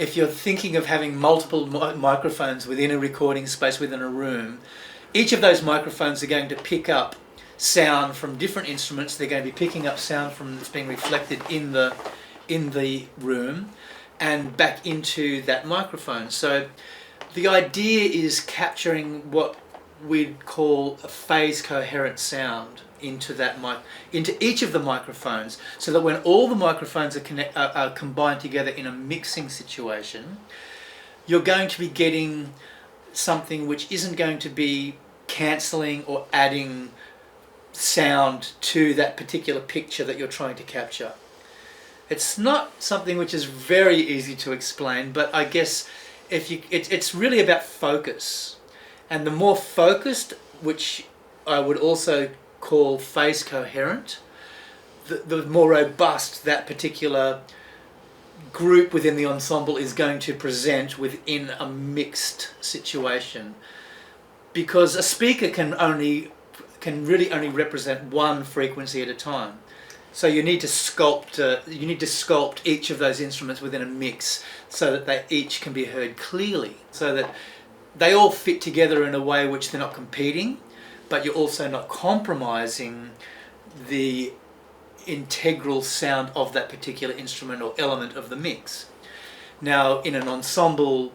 if you're thinking of having multiple microphones within a recording space within a room, each of those microphones are going to pick up sound from different instruments. They're going to be picking up sound from that's being reflected in the room and back into that microphone. So the idea is capturing what we'd call a phase coherent sound into each of the microphones, so that when all the microphones are combined together in a mixing situation, you're going to be getting something which isn't going to be cancelling or adding sound to that particular picture that you're trying to capture. It's not something which is very easy to explain, but I guess it's really about focus. And the more focused, which I would also call phase coherent, the more robust that particular group within the ensemble is going to present within a mixed situation. Because a speaker can really only represent one frequency at a time. So you need to sculpt each of those instruments within a mix so that they each can be heard clearly, so that they all fit together in a way which they're not competing, but you're also not compromising the integral sound of that particular instrument or element of the mix. Now, in an ensemble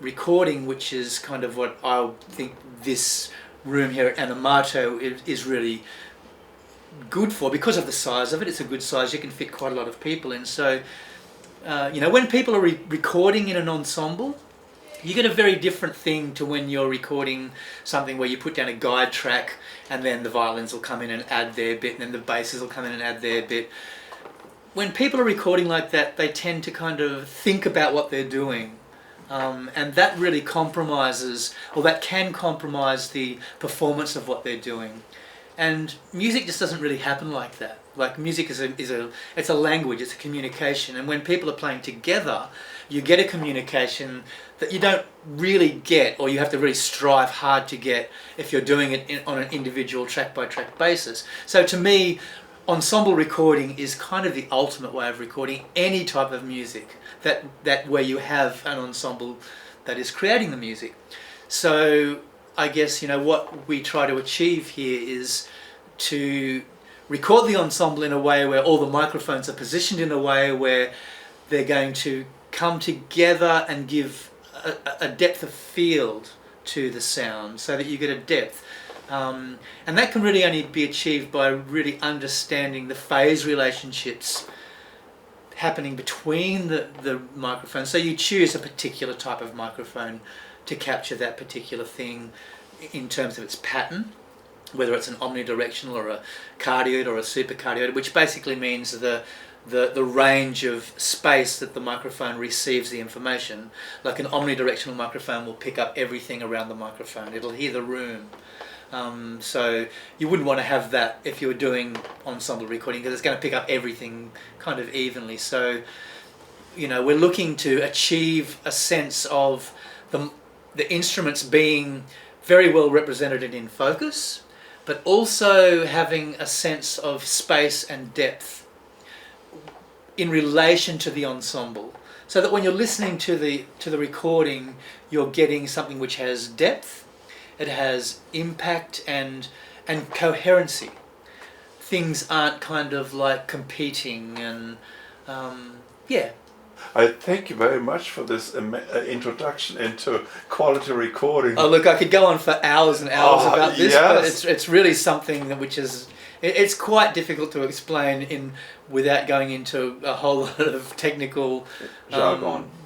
recording, which is kind of what I think this room here at Animato is really good for, because of the size of it. It's a good size, you can fit quite a lot of people in. So, when people are recording in an ensemble, you get a very different thing to when you're recording something where you put down a guide track and then the violins will come in and add their bit and then the basses will come in and add their bit. When people are recording like that, they tend to kind of think about what they're doing. And that really compromises, or that can compromise the performance of what they're doing. And music just doesn't really happen like that. Like, music is a language, it's a communication, and when people are playing together, you get a communication that you don't really get, or you have to really strive hard to get if you're doing it on an individual track-by-track basis. So to me, ensemble recording is kind of the ultimate way of recording any type of music, that where you have an ensemble that is creating the music. So I guess, what we try to achieve here is to record the ensemble in a way where all the microphones are positioned in a way where they're going to come together and give a depth of field to the sound, so that you get a depth. And that can really only be achieved by really understanding the phase relationships happening between the microphones. So you choose a particular type of microphone to capture that particular thing in terms of its pattern, whether it's an omnidirectional or a cardioid or a supercardioid, which basically means the range of space that the microphone receives the information. Like, an omnidirectional microphone will pick up everything around the microphone. It'll hear the room. So you wouldn't want to have that if you were doing ensemble recording, because it's going to pick up everything kind of evenly. So, we're looking to achieve a sense of the instruments being very well represented and in focus, but also having a sense of space and depth in relation to the ensemble, so that when you're listening to the recording, you're getting something which has depth, it has impact and coherency. Things aren't kind of like competing and I thank you very much for this introduction into quality recording. Oh, look, I could go on for hours and hours about this, yes. But it's really something which is, it's quite difficult to explain without going into a whole lot of technical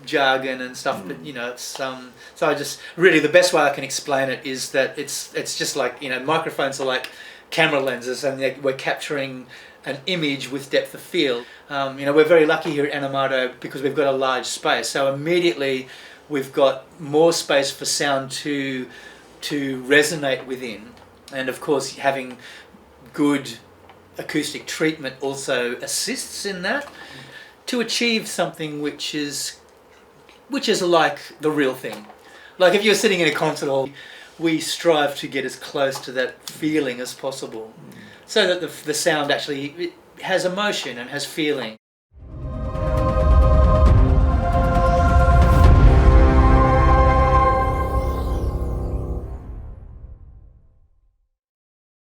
jargon and stuff. But it's so I just really, the best way I can explain it is that it's just like, microphones are like camera lenses, and we're capturing an image with depth of field. We're very lucky here at Animato because we've got a large space, so immediately we've got more space for sound to resonate within, and of course having good acoustic treatment also assists in that, to achieve something which is like the real thing. Like, if you're sitting in a concert hall, we strive to get as close to that feeling as possible, so that the sound actually has emotion and has feeling.